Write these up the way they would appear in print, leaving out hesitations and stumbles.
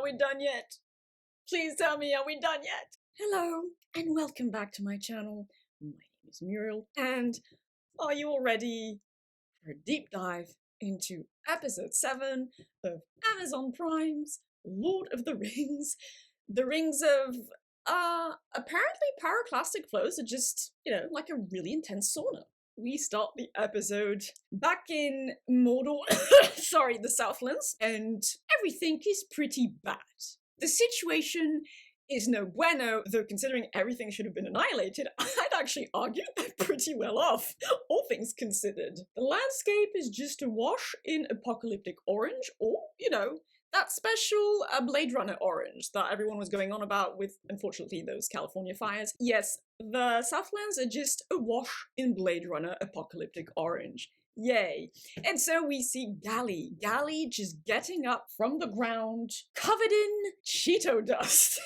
we done yet? Please tell me, are we done yet? Hello, and welcome back to my channel. My name is Muriel, and are you all ready for a deep dive into episode 7 of Amazon Prime's Lord of the Rings? The rings of, apparently pyroclastic flows are just, like a really intense sauna. We start the episode back in Mordor, sorry, the Southlands, and everything is pretty bad. The situation is no bueno, though considering everything should have been annihilated, I'd actually argue they're pretty well off, all things considered. The landscape is just awash in apocalyptic orange, or, that special Blade Runner orange that everyone was going on about with, unfortunately, those California fires. Yes, the Southlands are just awash in Blade Runner apocalyptic orange. Yay. And so we see Gally just getting up from the ground, covered in Cheeto dust.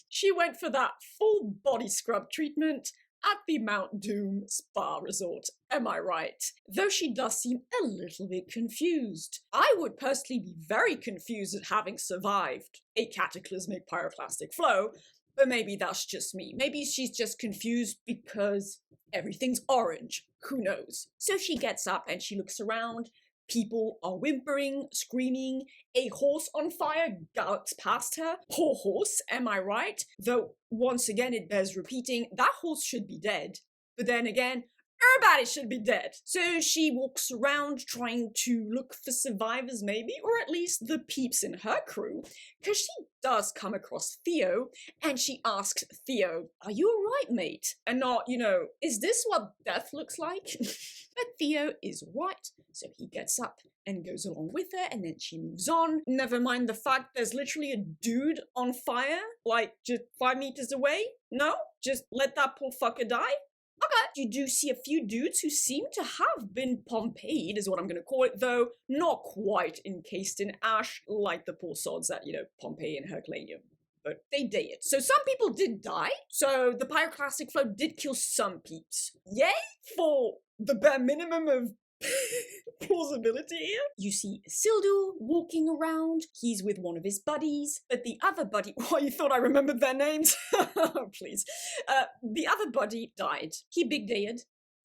She went for that full body scrub treatment at the Mount Doom Spa Resort, am I right? Though she does seem a little bit confused. I would personally be very confused at having survived a cataclysmic pyroclastic flow, but maybe that's just me. Maybe she's just confused because everything's orange. Who knows? So she gets up and she looks around. People are whimpering, screaming. A horse on fire gallops past her. Poor horse, am I right? Though, once again, it bears repeating, that horse should be dead. But then again, everybody should be dead. So she walks around trying to look for survivors maybe, or at least the peeps in her crew, because she does come across Theo, and she asks Theo, "Are you alright, mate?" And not, "Is this what death looks like?" But Theo is right, so he gets up and goes along with her, and then she moves on. Never mind the fact there's literally a dude on fire, like, just 5 meters away. No? Just let that poor fucker die? Okay. You do see a few dudes who seem to have been Pompeyed, is what I'm going to call it, though not quite encased in ash like the poor sods at, Pompeii and Herculaneum. But they did. So some people did die, so the pyroclastic flow did kill some peeps. Yay for the bare minimum of plausibility here. You see Isildur walking around. He's with one of his buddies, but the other buddy, you thought I remembered their names? Please. The other buddy died. He big dayed,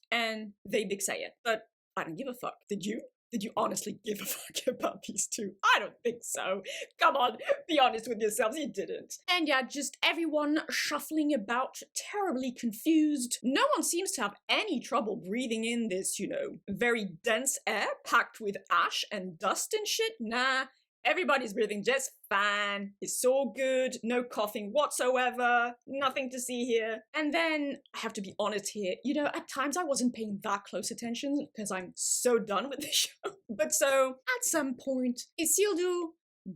and they big say it. But I don't give a fuck. Did you? Did you honestly give a fuck about these two? I don't think so. Come on, be honest with yourselves, you didn't. And yeah, just everyone shuffling about, terribly confused. No one seems to have any trouble breathing in this, very dense air packed with ash and dust and shit. Nah. Everybody's breathing just fine. It's so good. No coughing whatsoever. Nothing to see here. And then, I have to be honest here, at times I wasn't paying that close attention because I'm so done with the show. But so, at some point, Isildur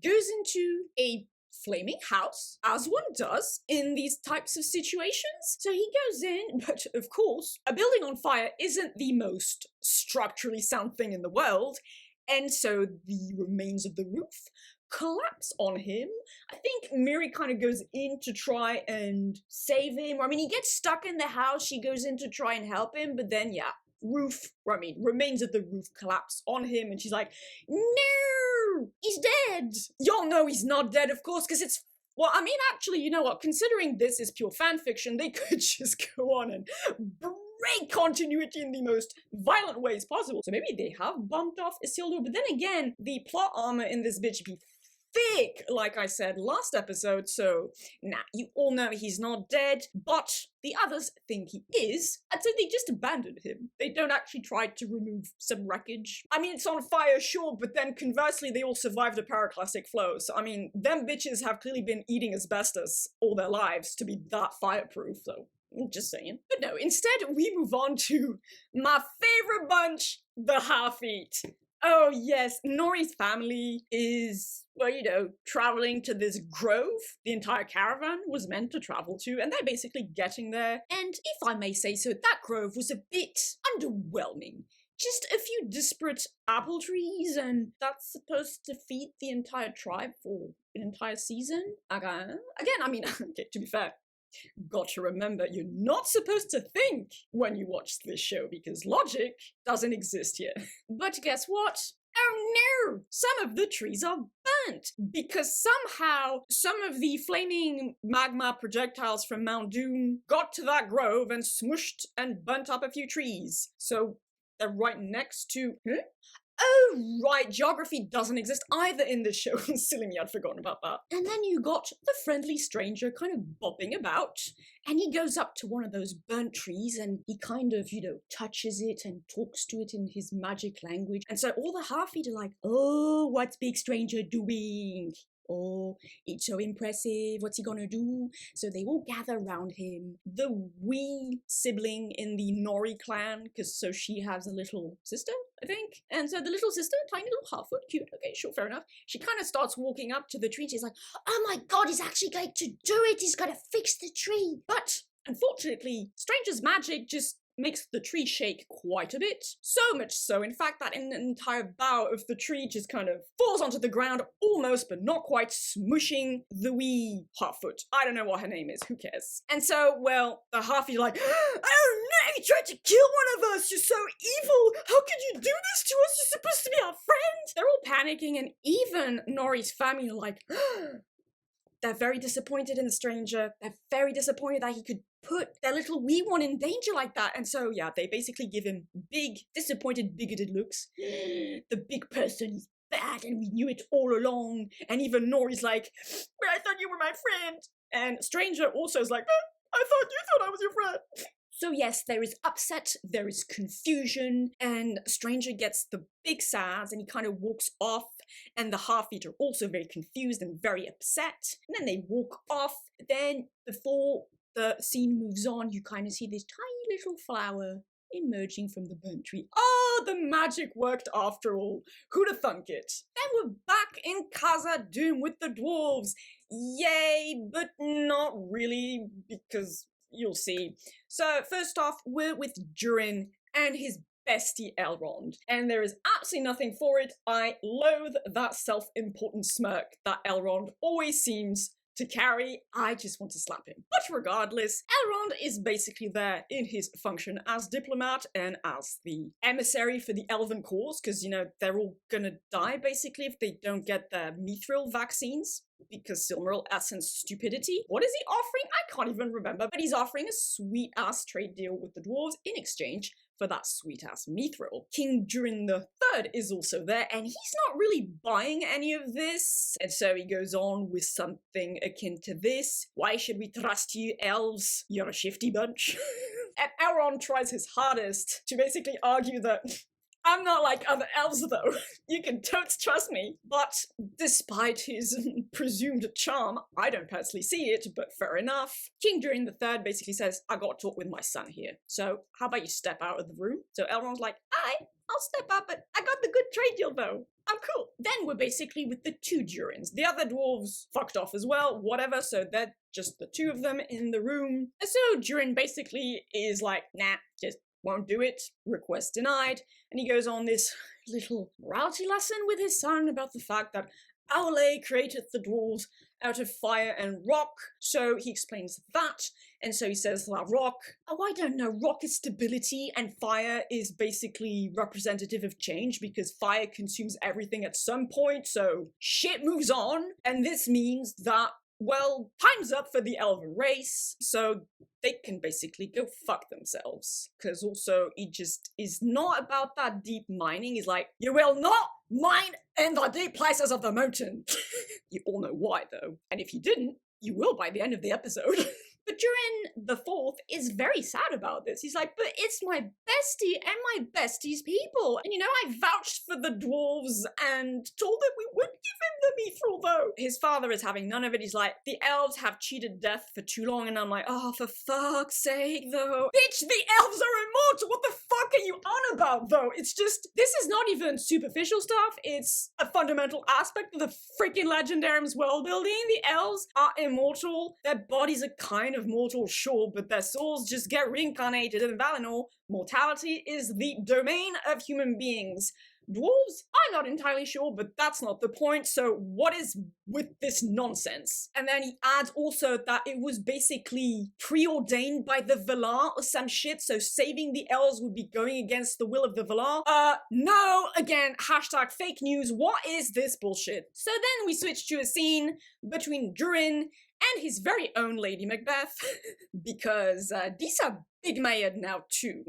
goes into a flaming house, as one does in these types of situations. So he goes in, but of course, a building on fire isn't the most structurally sound thing in the world. And so the remains of the roof collapse on him. I think Miri kind of goes in to try and save him. He gets stuck in the house. She goes in to try and help him, but then, remains of the roof collapse on him, and she's like, "No, he's dead." Y'all know he's not dead, of course, because it's actually, you know what? Considering this is pure fan fiction, they could just go on and break continuity in the most violent ways possible. So maybe they have bumped off Isildur, but then again, the plot armor in this bitch be thick, like I said last episode, so you all know he's not dead, but the others think he is, and so they just abandoned him. They don't actually try to remove some wreckage. It's on fire, sure, but then conversely, they all survived the pyroclastic flow, so them bitches have clearly been eating asbestos all their lives to be that fireproof, so I'm just saying. But no, instead we move on to my favorite bunch, the Half-Eat. Oh yes, Nori's family is, traveling to this grove the entire caravan was meant to travel to, and they're basically getting there. And if I may say so, that grove was a bit underwhelming. Just a few disparate apple trees, and that's supposed to feed the entire tribe for an entire season? Again, okay, to be fair, got to remember, you're not supposed to think when you watch this show because logic doesn't exist here. But guess what? oh no, some of the trees are burnt because somehow some of the flaming magma projectiles from Mount Doom got to that grove and smushed and burnt up a few trees. So they're right next to... Huh? Oh, right, geography doesn't exist either in this show. Silly me, I'd forgotten about that. And then you got the friendly stranger kind of bopping about, and he goes up to one of those burnt trees and he kind of, touches it and talks to it in his magic language. And so all the half-feet are like, oh, what's big stranger doing? Oh, it's so impressive, what's he gonna do? So they all gather around him. The wee sibling in the Nori clan, because so she has a little sister, I think. And so the little sister, tiny little half-foot, cute, okay, sure, fair enough. She kind of starts walking up to the tree. She's like, oh my god, he's actually going to do it. He's gonna fix the tree. But unfortunately, Stranger's magic just makes the tree shake quite a bit. So much so, in fact, that an entire bough of the tree just kind of falls onto the ground, almost but not quite, smushing the wee half-foot. I don't know what her name is, who cares? And so, well, the half-feet are like, oh no, you tried to kill one of us, you're so evil, how could you do this to us, you're supposed to be our friend? They're all panicking, and even Nori's family are like, they're very disappointed in the stranger. They're very disappointed that he could put their little wee one in danger like that. And so, yeah, they basically give him big, disappointed, bigoted looks. The big person is bad and we knew it all along. And even Nori's like, well, I thought you were my friend. And Stranger also is like, I thought you thought I was your friend. So yes, there is upset, there is confusion, and Stranger gets the big sads and he kind of walks off, and the half-feet are also very confused and very upset. And then they walk off. Then before the scene moves on, you kind of see this tiny little flower emerging from the burnt tree. Oh, the magic worked after all. Who'd have thunk it? Then we're back in Casa Doom with the dwarves. Yay, but not really, because you'll see. So first off, we're with Durin and his bestie Elrond, and there is absolutely nothing for it. I loathe that self-important smirk that Elrond always seems to carry. I just want to slap him. But regardless, Elrond is basically there in his function as diplomat and as the emissary for the elven cause, because, they're all gonna die basically if they don't get their mithril vaccines. Because Silmaril essence stupidity. What is he offering? I can't even remember, but he's offering a sweet-ass trade deal with the dwarves in exchange for that sweet-ass mithril. King Durin III is also there, and he's not really buying any of this. And so he goes on with something akin to this. Why should we trust you, elves? You're a shifty bunch. And Elrond tries his hardest to basically argue that I'm not like other elves, though. You can totes trust me. But despite his presumed charm, I don't personally see it, but fair enough. King Durin III basically says, I gotta talk with my son here. So how about you step out of the room? So Elrond's like, I'll step up, but I got the good trade deal, though. I'm cool. Then we're basically with the two Durins. The other dwarves fucked off as well, whatever, so they're just the two of them in the room. And so Durin basically is like, nah, just won't do it, request denied, and he goes on this little morality lesson with his son about the fact that Aule created the dwarves out of fire and rock, so he explains that, and so he says that rock, I don't know, rock is stability, and fire is basically representative of change, because fire consumes everything at some point, so shit moves on, and this means that, well, time's up for the elven race, so they can basically go fuck themselves. Because also, he just is not about that deep mining. He's like, you will not mine in the deep places of the mountain. You all know why, though. And if you didn't, you will by the end of the episode. But Durin the Fourth is very sad about this. He's like, but it's my bestie and my bestie's people. And I vouched for the dwarves and told them we wouldn't give him the mithril, though. His father is having none of it. He's like, the elves have cheated death for too long. And I'm like, oh, for fuck's sake, though. Bitch, the elves are immortal. What the fuck are you on about, though? It's just, this is not even superficial stuff. It's a fundamental aspect of the freaking Legendarium's world building. The elves are immortal. Their bodies are kind of mortal, sure, but their souls just get reincarnated in Valinor. Mortality is the domain of human beings. dwarves? I'm not entirely sure, but that's not the point. So what is with this nonsense? And then he adds also that it was basically preordained by the Valar or some shit, so saving the elves would be going against the will of the Valar. No, again, hashtag fake news. What is this bullshit? So then we switch to a scene between Durin and his very own Lady Macbeth, because these are big mad now too.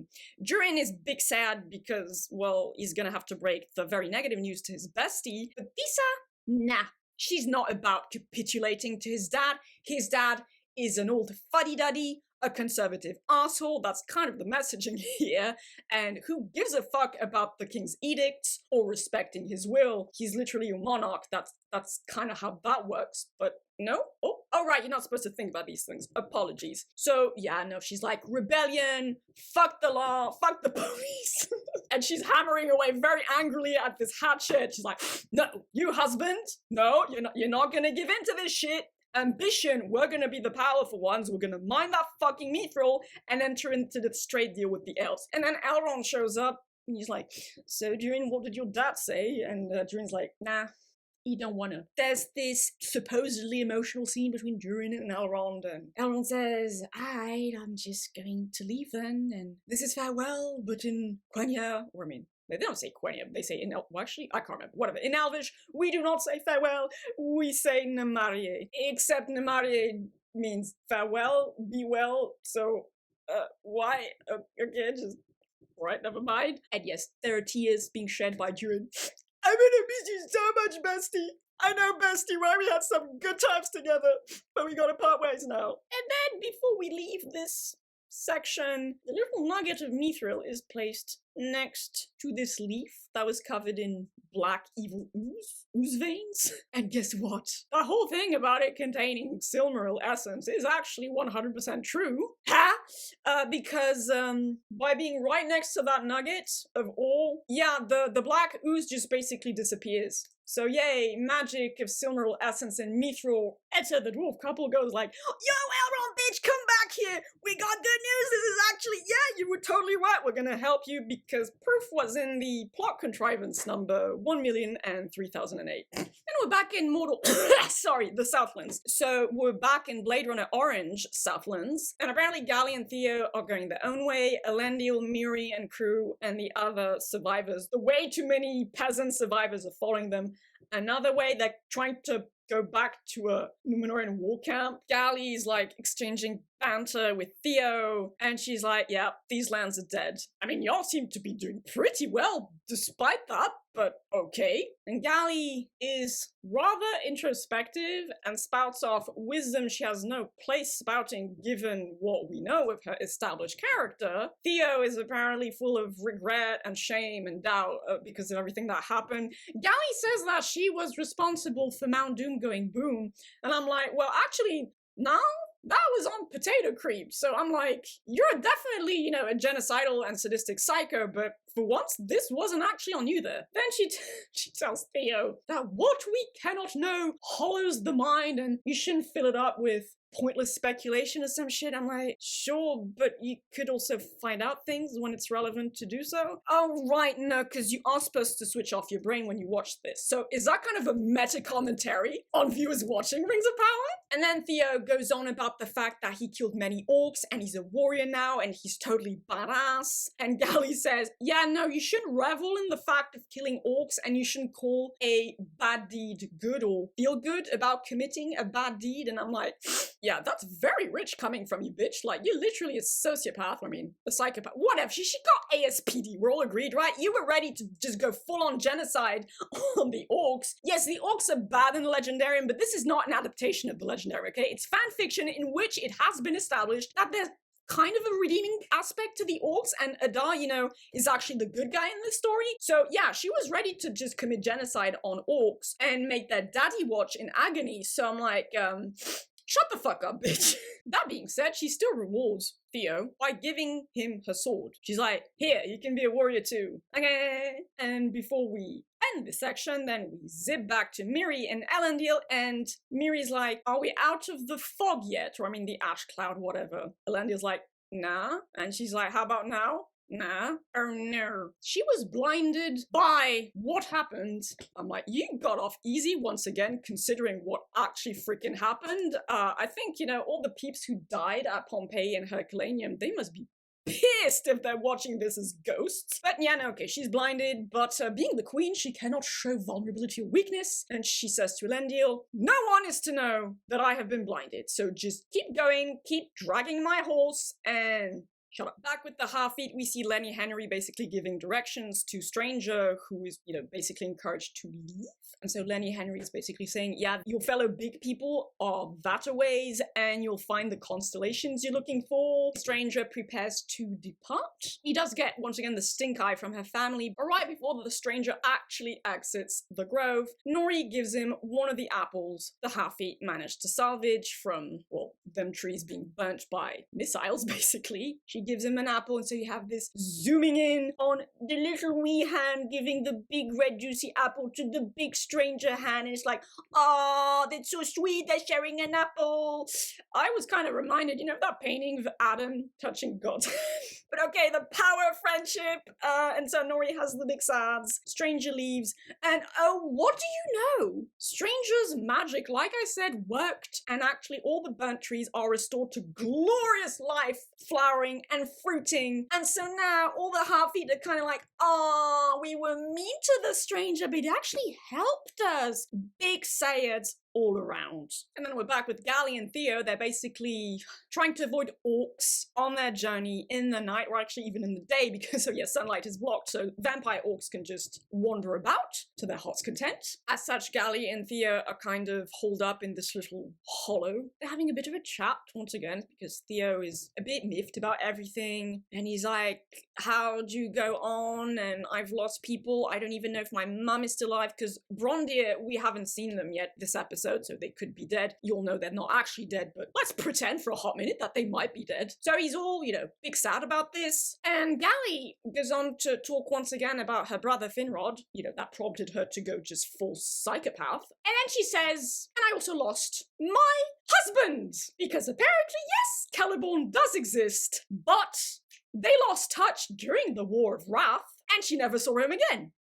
Durin is big sad because, well, he's gonna have to break the very negative news to his bestie, but Disa, nah, she's not about capitulating to his dad. His dad is an old fuddy-duddy, a conservative asshole, that's kind of the messaging here, and who gives a fuck about the king's edicts or respecting his will? He's literally a monarch, that's kind of how that works, but no? Oh, right, you're not supposed to think about these things. Apologies. So, yeah, no, she's like, rebellion, fuck the law, fuck the police. And she's hammering away very angrily at this hatchet. She's like, no, you husband, no, you're not gonna give in to this shit. Ambition, we're gonna be the powerful ones, we're gonna mine that fucking mithril and enter into the straight deal with the elves. And then Elrond shows up, and he's like, so Durin, what did your dad say? And Durin's like, nah, you don't wanna. There's this supposedly emotional scene between Durin and Elrond says, I'm just going to leave then, and this is farewell, but in Quenya, or I mean, they don't say Quenya, they say in well, actually, I can't remember, whatever. In Elvish, we do not say farewell, we say Namarie. Except Namarie means farewell, be well, so, why? Okay, just, right, never mind. And yes, there are tears being shed by Durin. I'm gonna miss you so much, bestie. I know, bestie, why we had some good times together, but we gotta part ways now. And then, before we leave this section, the little nugget of mithril is placed next to this leaf that was covered in black evil ooze veins. And guess what? The whole thing about it containing Silmaril essence is actually 100% true. Because by being right next to that nugget of ore, yeah, the black ooze just basically disappears. So yay, magic of Silmaril essence and mithril. Etta, the dwarf couple, goes like, yo, Elrond, bitch, come back here. We got good news. This is actually, yeah, you were totally right. We're gonna help you because proof was in the plot contrivance number 1,003,008. And we're back in Mordor, sorry, the Southlands. So we're back in Blade Runner Orange, Southlands. And apparently Gali and Theo are going their own way. Elendil, Miri, and crew, and the other survivors, the way too many peasant survivors are following them, another way. They're trying to go back to a Numenorean war camp. Gally's like exchanging banter with Theo, and she's like, yeah, these lands are dead. I mean, y'all seem to be doing pretty well despite that, but okay. And Gally is rather introspective and spouts off wisdom she has no place spouting given what we know of her established character. Theo is apparently full of regret and shame and doubt because of everything that happened. Gally says that she was responsible for Mount Doom going boom, and I'm like, well, actually, no, that was on Potato Creep. So I'm like, you're definitely, you know, a genocidal and sadistic psycho, but for once, this wasn't actually on you there. Then she tells Theo that what we cannot know hollows the mind and you shouldn't fill it up with pointless speculation or some shit. I'm like, sure, but you could also find out things when it's relevant to do so. Oh, right, no, because you are supposed to switch off your brain when you watch this. So is that kind of a meta-commentary on viewers watching Rings of Power? And then Theo goes on about the fact that he killed many orcs and he's a warrior now and he's totally badass. And Gally says, yeah, no, you shouldn't revel in the fact of killing orcs and you shouldn't call a bad deed good or feel good about committing a bad deed. And I'm like, yeah, that's very rich coming from you, bitch. Like, you're literally a sociopath. I mean, a psychopath. Whatever. She got ASPD. We're all agreed, right? You were ready to just go full-on genocide on the orcs. Yes, the orcs are bad in the Legendarium, but this is not an adaptation of the Legendarium, okay? It's fan fiction in which it has been established that there's kind of a redeeming aspect to the orcs, and Adar, you know, is actually the good guy in this story. So yeah, she was ready to just commit genocide on orcs and make their daddy watch in agony. So I'm like, shut the fuck up, bitch. That being said, she still rewards Theo by giving him her sword. She's like, here, you can be a warrior too. Okay. And before we end this section, then we zip back to Miri and Elendil, and Miri's like, are we out of the fog yet? Or I mean the ash cloud, whatever. Elendil's like, nah. And she's like, how about now? Nah. Oh no. She was blinded by what happened. I'm like, you got off easy once again, considering what actually freaking happened. I think, you know, all the peeps who died at Pompeii and Herculaneum, they must be pissed if they're watching this as ghosts. But yeah, no, okay, she's blinded, but being the queen, she cannot show vulnerability or weakness, and she says to Elendil, no one is to know that I have been blinded, so just keep going, keep dragging my horse, and shut up. Back with the Half-Eat, we see Lenny Henry basically giving directions to Stranger, who is, you know, basically encouraged to leave. And so Lenny Henry is basically saying, yeah, your fellow big people are that-a-ways, and you'll find the constellations you're looking for. Stranger prepares to depart. He does get, once again, the stink eye from her family, but right before the Stranger actually exits the grove, Nori gives him one of the apples the Half-Eat managed to salvage from, well, them trees being burnt by missiles, basically. She gives him an apple, and so you have this zooming in on the little wee hand giving the big red juicy apple to the big stranger hand, and it's like, oh, that's so sweet, they're sharing an apple. I was kind of reminded, you know, of that painting of Adam touching God. But okay, the power of friendship, and so Nori has the big sads, Stranger leaves, and oh, what do you know? Stranger's magic, like I said, worked, and actually all the burnt trees are restored to glorious life, flowering and fruiting, and so now all the Half-Eat are kind of like, oh, we were mean to the Stranger, but it actually helped us. Big sayers all around. And then we're back with Gally and Theo. They're basically trying to avoid orcs on their journey in the night, or actually even in the day, because, oh yeah, sunlight is blocked, so vampire orcs can just wander about to their heart's content. As such, Gally and Theo are kind of holed up in this little hollow. They're having a bit of a chat, once again, because Theo is a bit miffed about everything, and he's like, how do you go on? And I've lost people. I don't even know if my mum is still alive, because Brondir, we haven't seen them yet this episode, so they could be dead. You'll know they're not actually dead, but let's pretend for a hot minute that they might be dead. So he's all, you know, big sad about this. And Gally goes on to talk once again about her brother Finrod. You know, that prompted her to go just full psychopath. And then she says, and I also lost my husband! Because apparently, yes, Celeborn does exist, but they lost touch during the War of Wrath, and she never saw him again.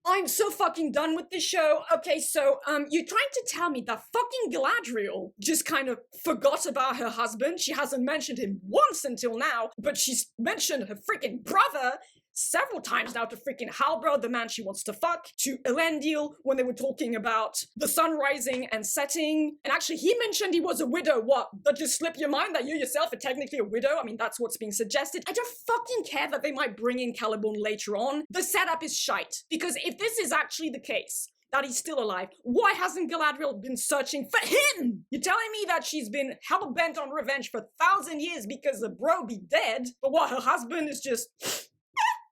I'm so fucking done with this show. Okay, so, you're trying to tell me that fucking Galadriel just kind of forgot about her husband? She hasn't mentioned him once until now, but she's mentioned her freaking brother several times now to freaking Halbrand, the man she wants to fuck, to Elendil when they were talking about the sun rising and setting. And actually, he mentioned he was a widow. What? That just slip your mind that you yourself are technically a widow? I mean, that's what's being suggested. I don't fucking care that they might bring in Celeborn later on. The setup is shite. Because if this is actually the case, that he's still alive, why hasn't Galadriel been searching for him? You're telling me that she's been hell-bent on revenge for 1,000 years because the bro be dead, but what, her husband is just...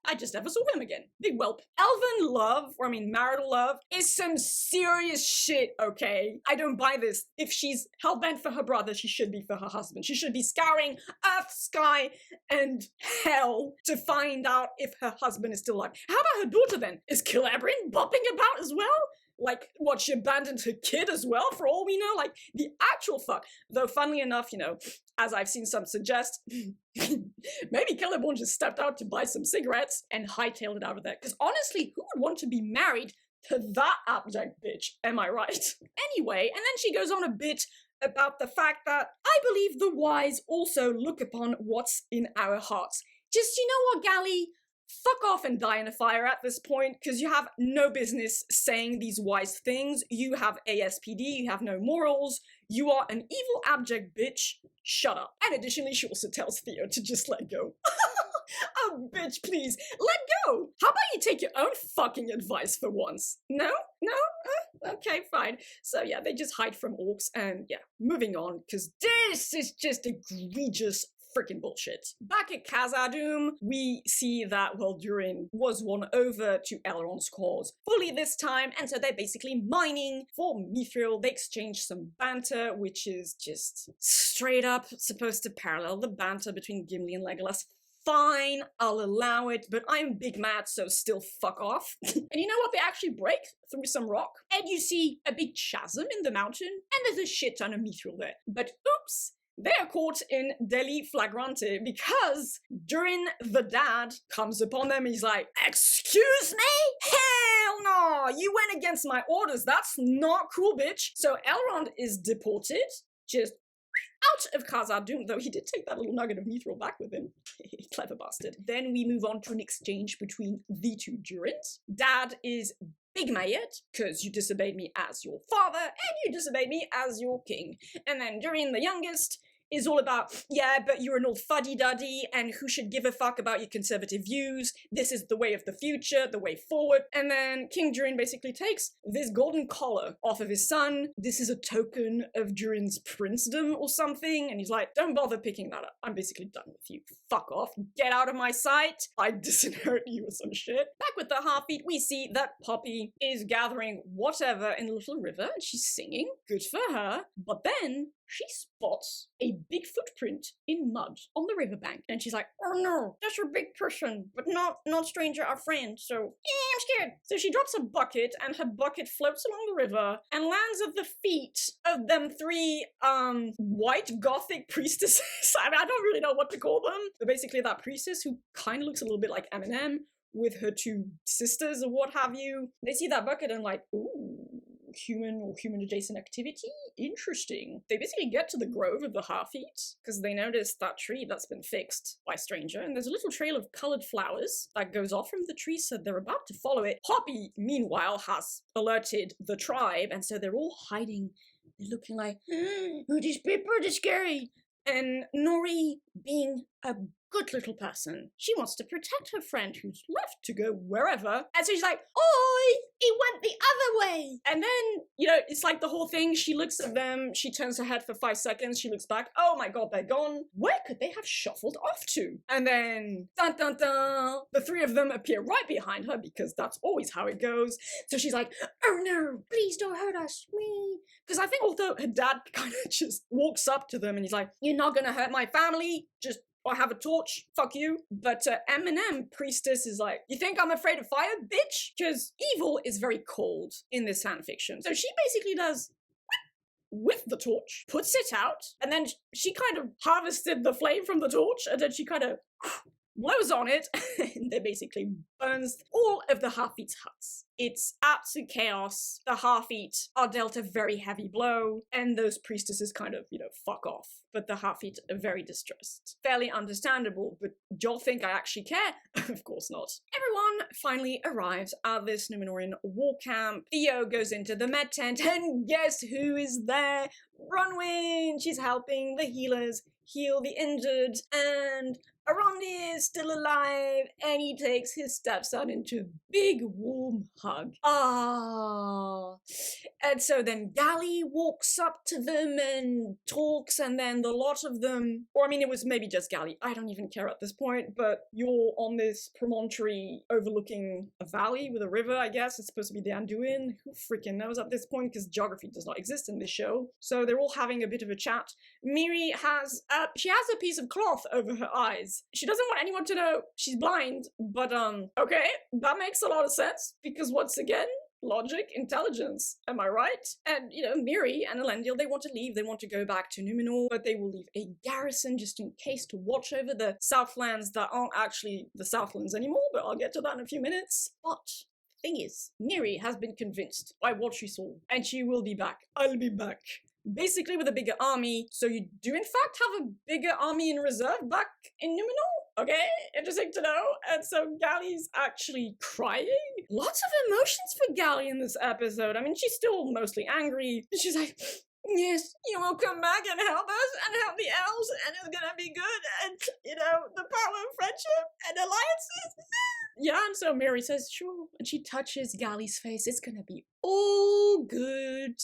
I just never saw him again. Big whelp. Elven love, or I mean marital love, is some serious shit, okay? I don't buy this. If she's hell-bent for her brother, she should be for her husband. She should be scouring earth, sky, and hell to find out if her husband is still alive. How about her daughter then? Is Celeborn bopping about as well? Like, what, she abandoned her kid as well, for all we know? Like, the actual fuck. Though, funnily enough, you know, as I've seen some suggest, maybe Celeborn just stepped out to buy some cigarettes and hightailed it out of there. Because honestly, who would want to be married to that abject bitch? Am I right? Anyway, and then she goes on a bit about the fact that I believe the wise also look upon what's in our hearts. Just, you know what, Gally? Fuck off and die in a fire at this point, because you have no business saying these wise things. You have ASPD, you have no morals, you are an evil abject bitch. Shut up. And additionally, she also tells Theo to just let go. Oh, bitch, please, let go. How about you take your own fucking advice for once? No? No? Okay, fine. So yeah, they just hide from orcs, and yeah, moving on, because this is just egregious freaking bullshit. Back at Khazad-dûm, we see that, well, Durin was won over to Elrond's cause fully this time, and so they're basically mining for Mithril. They exchange some banter, which is just straight up supposed to parallel the banter between Gimli and Legolas. Fine, I'll allow it, but I'm big mad, so still fuck off. And you know what? They actually break through some rock, and you see a big chasm in the mountain, and there's a shit ton of Mithril there. But oops, they are caught in deli flagrante because Durin the dad comes upon them. He's like, excuse me? Hell no, you went against my orders. That's not cool, bitch. So Elrond is deported, just out of Khazad-dûm, though he did take that little nugget of mithril back with him. Clever bastard. Then we move on to an exchange between the two Durins. Dad is big mad, because you disobeyed me as your father, and you disobeyed me as your king. And then Durin the youngest is all about, yeah, but you're an old fuddy-duddy, and who should give a fuck about your conservative views? This is the way of the future, the way forward. And then King Durin basically takes this golden collar off of his son. This is a token of Durin's princedom or something, and he's like, don't bother picking that up. I'm basically done with you. Fuck off. Get out of my sight. I disinherit you or some shit. Back with the Half-Feet, we see that Poppy is gathering whatever in the little river, and she's singing. Good for her. But then she spots a big footprint in mud on the riverbank, and she's like, oh no, that's a big person, but not stranger, our friend, so yeah, I'm scared. So she drops a bucket, and her bucket floats along the river and lands at the feet of them three white gothic priestesses. I mean, I don't really know what to call them, but basically that priestess who kind of looks a little bit like Eminem with her two sisters or what have you. They see that bucket and like, ooh, human or human adjacent activity? Interesting. They basically get to the grove of the Half-Feet because they notice that tree that's been fixed by Stranger, and there's a little trail of coloured flowers that goes off from the tree, so they're about to follow it. Poppy, meanwhile, has alerted the tribe, and so they're all hiding. They're looking like, oh, these people are scary. And Nori, being a good little person, she wants to protect her friend who's left to go wherever. And so she's like, oi, it went the other way. And then, you know, it's like the whole thing. She looks at them, she turns her head for 5 seconds, she looks back, oh my god, they're gone. Where could they have shuffled off to? And then, dun dun dun, the three of them appear right behind her because that's always how it goes. So she's like, oh no, please don't hurt us, me. Because I think although her dad kind of just walks up to them and he's like, you're not gonna hurt my family, just I have a torch, fuck you. But Eminem priestess is like, you think I'm afraid of fire, bitch? Because evil is very cold in this fanfiction. So she basically does with the torch, puts it out, and then she kind of harvested the flame from the torch, and then she kind of blows on it, and it basically burns all of the Half-Feet's huts. It's absolute chaos. The Half-Feet are dealt a very heavy blow, and those priestesses kind of, you know, fuck off. But the Half-Feet are very distressed. Fairly understandable, but do y'all think I actually care? Of course not. Everyone finally arrives at this Numenorean war camp. Theo goes into the med tent, and guess who is there? Bronwyn! She's helping the healers heal the injured, and Arondi is still alive, and he takes his stepson into a big warm hug. Ah. And so then Gally walks up to them and talks, and then the lot of them, or I mean it was maybe just Gally, I don't even care at this point, but you're on this promontory overlooking a valley with a river, I guess. It's supposed to be the Anduin. Who freaking knows at this point, because geography does not exist in this show. So they're all having a bit of a chat. Miri has a piece of cloth over her eyes. She doesn't want anyone to know she's blind, but okay, that makes a lot of sense, because once again, logic, intelligence, am I right? And, you know, Miri and Elendil, they want to leave, they want to go back to Numenor, but they will leave a garrison just in case to watch over the Southlands that aren't actually the Southlands anymore, but I'll get to that in a few minutes. But thing is, Miri has been convinced by what she saw, and she will be back. I'll be back. Basically with a bigger army, so you do in fact have a bigger army in reserve back in Numenor? Okay, interesting to know. And so Gally's actually crying. Lots of emotions for Gally in this episode. I mean, she's still mostly angry. She's like, yes, you will come back and help us and help the elves, and it's gonna be good, and, you know, the power of friendship and alliances. Yeah, and so Mary says, sure, and she touches Gally's face. It's gonna be all good.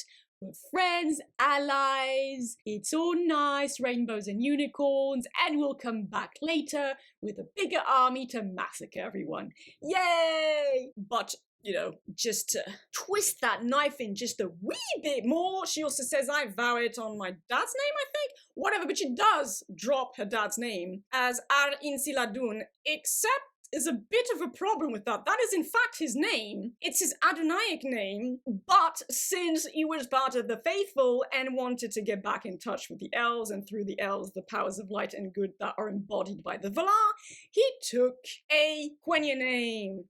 We're friends, allies, it's all nice, rainbows and unicorns, and we'll come back later with a bigger army to massacre everyone. Yay! But, you know, just to twist that knife in just a wee bit more, she also says, I vow it on my dad's name, I think? Whatever, but she does drop her dad's name as Ar Insiladun, except is a bit of a problem with that. That is in fact his name. It's his Adonaic name, but since he was part of the faithful and wanted to get back in touch with the elves, and through the elves the powers of light and good that are embodied by the Valar, he took a Quenya name.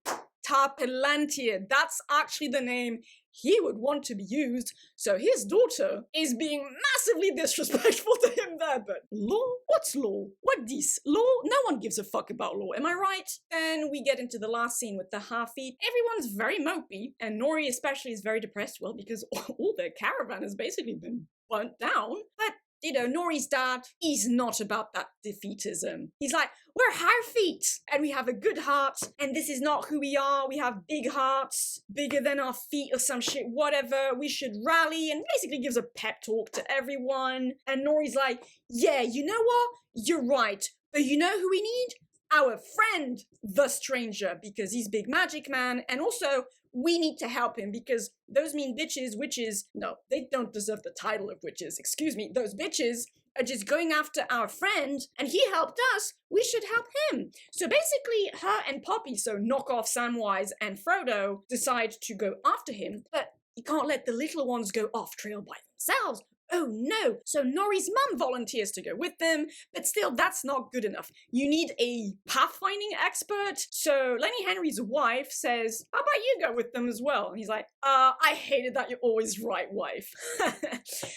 Tarpelantir. That's actually the name he would want to be used, so his daughter is being massively disrespectful to him there, but law? What's law? What dis? Law? No one gives a fuck about law, am I right? Then we get into the last scene with the half-feet. Everyone's very mopey, and Nori especially is very depressed, well, because all their caravan has basically been burnt down, but you know, Nori's dad, he's not about that defeatism. He's like, we're half-feet, and we have a good heart, and this is not who we are. We have big hearts, bigger than our feet or some shit, whatever. We should rally, and basically gives a pep talk to everyone. And Nori's like, yeah, you know what? You're right. But you know who we need? Our friend, the stranger, because he's big magic man, and also we need to help him because those mean bitches, witches, no, they don't deserve the title of witches, excuse me, those bitches are just going after our friend, and he helped us, we should help him. So basically, her and Poppy, so knockoff Samwise and Frodo, decide to go after him, but you can't let the little ones go off trail by themselves. Oh no! So Nori's mum volunteers to go with them, but still that's not good enough. You need a pathfinding expert. So Lenny Henry's wife says, how about you go with them as well? And he's like, I hated that you're always right, wife.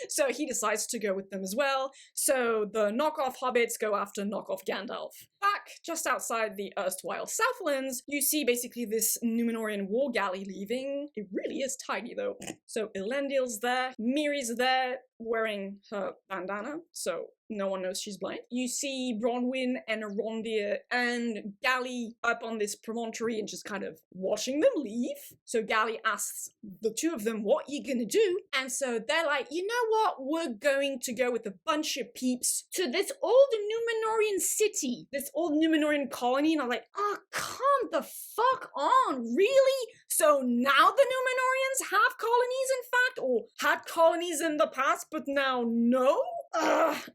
So he decides to go with them as well. So the knockoff hobbits go after knockoff Gandalf. Back just outside the erstwhile Southlands, you see basically this Númenorian war galley leaving. It really is tiny though. So Elendil's there, Miri's there, wearing her bandana, so no one knows she's blind. You see Bronwyn and Arondir and Gally up on this promontory and just kind of watching them leave. So Gally asks the two of them, what you gonna do? And so they're like, you know what? We're going to go with a bunch of peeps to this old Númenorian city, this old Númenorian colony. And I'm like, oh, come the fuck on, really? So now the Númenorians have colonies, in fact, or had colonies in the past, but now no?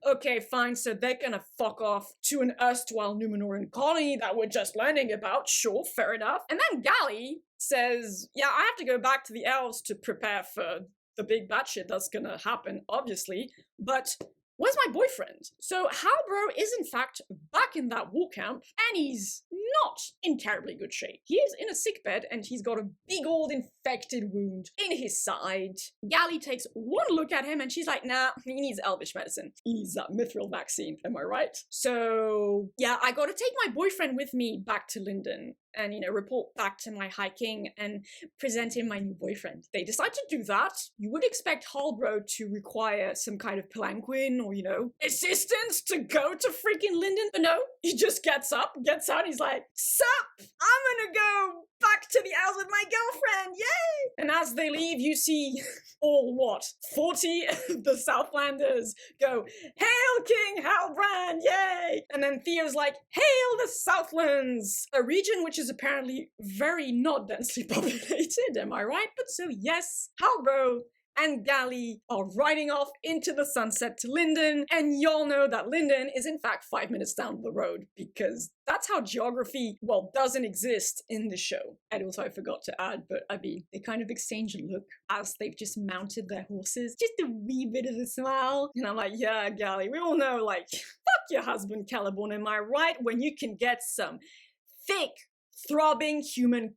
Okay, fine, so they're gonna fuck off to an erstwhile Númenorian colony that we're just learning about, sure, fair enough. And then Gally says, yeah, I have to go back to the elves to prepare for the big bad shit that's gonna happen, obviously, but where's my boyfriend? So Halbro is in fact back in that war camp, and he's not in terribly good shape. He is in a sickbed, and he's got a big old infected wound in his side. Gally takes one look at him, and she's like, nah, he needs elvish medicine. He needs that mithril vaccine, am I right? So yeah, I gotta take my boyfriend with me back to Linden and, you know, report back to my High King and present him my new boyfriend. They decide to do that. You would expect Halbro to require some kind of palanquin or, you know, assistance to go to freaking Linden, but no, he just gets up, gets out, and he's like, sup, I'm gonna go back to the elves with my girlfriend, yay! And as they leave, you see all, what, 40 of the Southlanders go, hail King Halbrand, yay! And then Theo's like, hail the Southlands! A region which is apparently very not densely populated, am I right? But so yes, Halbro and Gally are riding off into the sunset to Linden, and y'all know that Linden is in fact 5 minutes down the road, because that's how geography, well, doesn't exist in the show. And also I forgot to add, but I mean, they kind of exchange a look as they've just mounted their horses, just a wee bit of a smile, and I'm like, yeah, Gally, we all know, like, fuck your husband Celeborn, am I right? When you can get some thick, throbbing human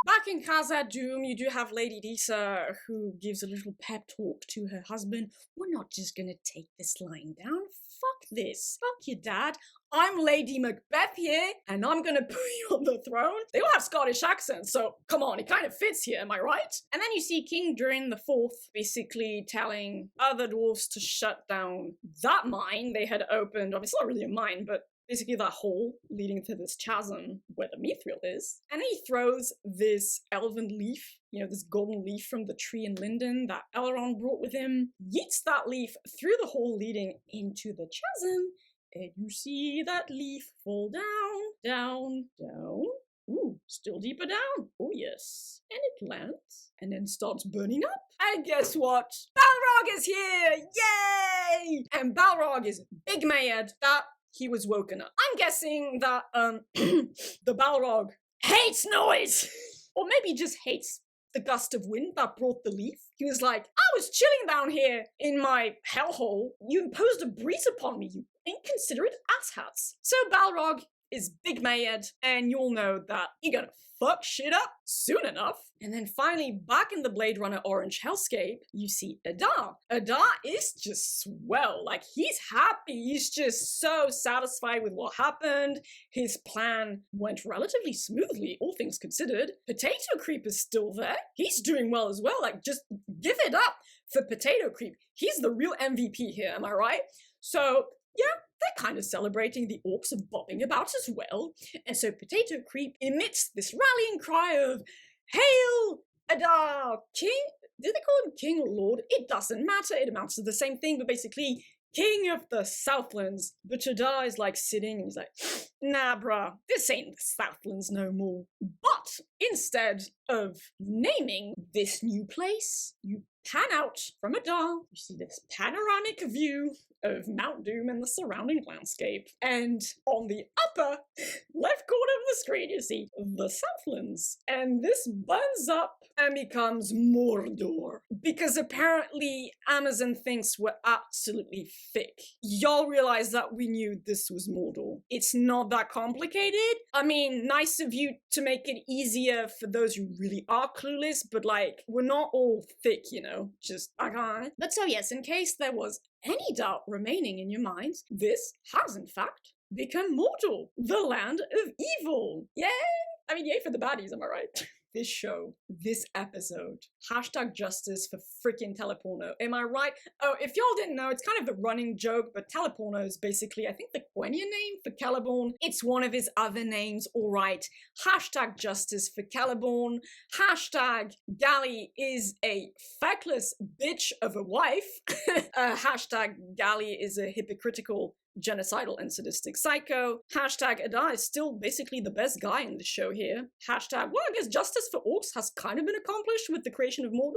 Back in Khazad-dûm, you do have Lady Disa, who gives a little pep talk to her husband. We're not just gonna take this lying down. Fuck this. Fuck your dad. I'm Lady Macbeth here, and I'm gonna put you on the throne. They all have Scottish accents, so come on, it kind of fits here, am I right? And then you see King Durin the Fourth basically telling other dwarves to shut down that mine they had opened. I mean, it's not really a mine, but basically that hole leading to this chasm where the mithril is. And he throws this elven leaf, you know, this golden leaf from the tree in Linden that Elrond brought with him, yeets that leaf through the hole leading into the chasm, and you see that leaf fall down, down, down. Ooh, still deeper down. Oh yes. And it lands, and then starts burning up. And guess what? Balrog is here! Yay! And Balrog is big mad that he was woken up. I'm guessing that the Balrog hates noise, or maybe just hates the gust of wind that brought the leaf. He was like, I was chilling down here in my hellhole. You imposed a breeze upon me, you inconsiderate asshats. So Balrog is big mad, and you'll know that you're gonna fuck shit up soon enough. And then finally, back in the Blade Runner Orange hellscape, you see Adar. Adar is just swell. Like, he's happy. He's just so satisfied with what happened. His plan went relatively smoothly, all things considered. Potato Creep is still there. He's doing well as well. Like, just give it up for Potato Creep. He's the real MVP here, am I right? So, yeah, they're kind of celebrating. The orcs are bopping about as well. And so Potato Creep emits this rallying cry of, Hail Adar, King? Did they call him King or Lord? It doesn't matter. It amounts to the same thing, but basically, King of the Southlands. But Adar is like sitting and he's like, nah, bruh, this ain't the Southlands no more. But instead of naming this new place, you pan out from Adar. You see this panoramic view of Mount Doom and the surrounding landscape. And on the upper left corner of the screen, you see the Southlands. And this burns up and becomes Mordor. Because apparently Amazon thinks we're absolutely thick. Y'all realize that we knew this was Mordor. It's not that complicated. I mean, nice of you to make it easier for those who really are clueless, but like, we're not all thick, you know? Just, okay. But so yes, in case there was any doubt remaining in your minds, this has in fact become Mordor, the land of evil. Yay! I mean, yay for the baddies, am I right? This show, this episode, hashtag justice for freaking Teleporno. Am I right? Oh, if y'all didn't know, it's kind of the running joke, but Teleporno is basically, I think, the Quenya name for Celeborn. It's one of his other names, alright. Hashtag justice for Celeborn. Hashtag Gally is a feckless bitch of a wife. Hashtag Gally is a hypocritical, genocidal and sadistic psycho. Hashtag Adar is still basically the best guy in the show here. Hashtag, well, I guess justice for orcs has kind of been accomplished with the creation of Mordor.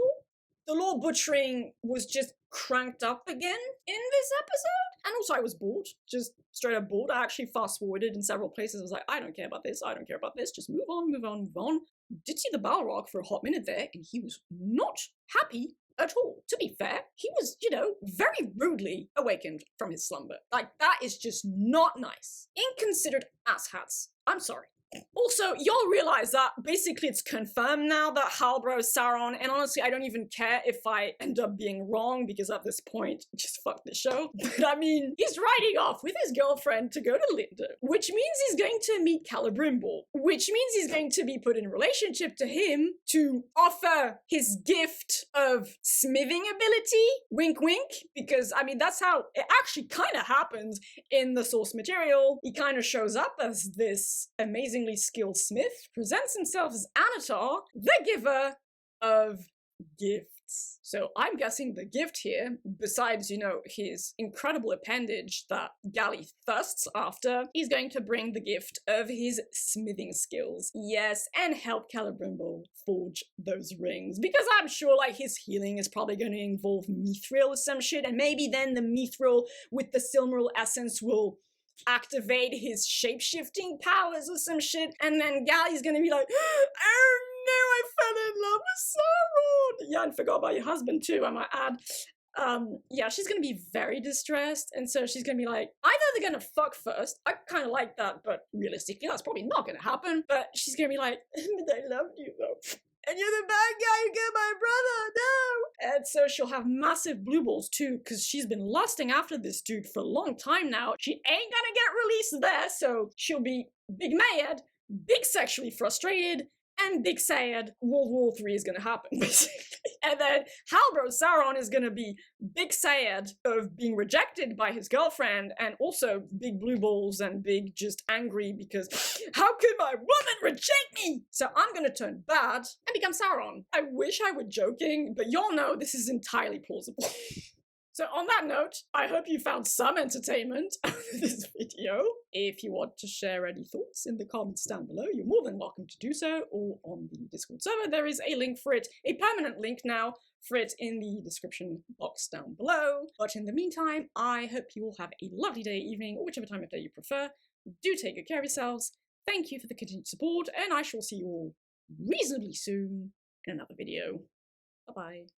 The law butchering was just cranked up again in this episode. And also I was bored, just straight up bored. I actually fast forwarded in several places. I was like, I don't care about this, I don't care about this, just move on, move on, move on. Did see the Balrog for a hot minute there, and he was not happy at all. To be fair, he was, you know, very rudely awakened from his slumber. Like, that is just not nice. Inconsiderate asshats. I'm sorry. Also, y'all realize that basically it's confirmed now that Halbro is Sauron, and honestly, I don't even care if I end up being wrong, because at this point, just fuck the show. But I mean, he's riding off with his girlfriend to go to Linda, which means he's going to meet Celebrimbor, which means he's going to be put in a relationship to him to offer his gift of smithing ability, wink wink, because I mean, that's how it actually kind of happens in the source material. He kind of shows up as this amazingly skilled smith, presents himself as Anatar, the giver of gifts. So I'm guessing the gift here, besides, you know, his incredible appendage that Gally thirsts after, he's going to bring the gift of his smithing skills. Yes, and help Celebrimbor forge those rings. Because I'm sure, like, his healing is probably going to involve mithril or some shit, and maybe then the mithril with the Silmaril essence will activate his shape-shifting powers or some shit, and then Gally's gonna be like, oh no, I fell in love with Sauron! Yeah, and forgot about your husband too, I might add. Yeah, she's gonna be very distressed, and so she's gonna be like, either they're gonna fuck first, I kinda like that, but realistically, that's probably not gonna happen, but she's gonna be like, but I loved you though. And you're the bad guy who killed my brother, no! And so she'll have massive blue balls too, because she's been lusting after this dude for a long time now. She ain't gonna get released there, so she'll be big mad, big sexually frustrated, and big sad. World War III is gonna happen, basically. And then Halbro Sauron is gonna be big sad of being rejected by his girlfriend, and also big blue balls and big just angry because how could my woman reject me? So I'm gonna turn bad and become Sauron. I wish I were joking, but y'all know this is entirely plausible. So on that note, I hope you found some entertainment out of this video. If you want to share any thoughts in the comments down below, you're more than welcome to do so, or on the Discord server. There is a link for it, a permanent link now, for it in the description box down below. But in the meantime, I hope you all have a lovely day, evening, or whichever time of day you prefer. Do take good care of yourselves. Thank you for the continued support, and I shall see you all reasonably soon in another video. Bye-bye.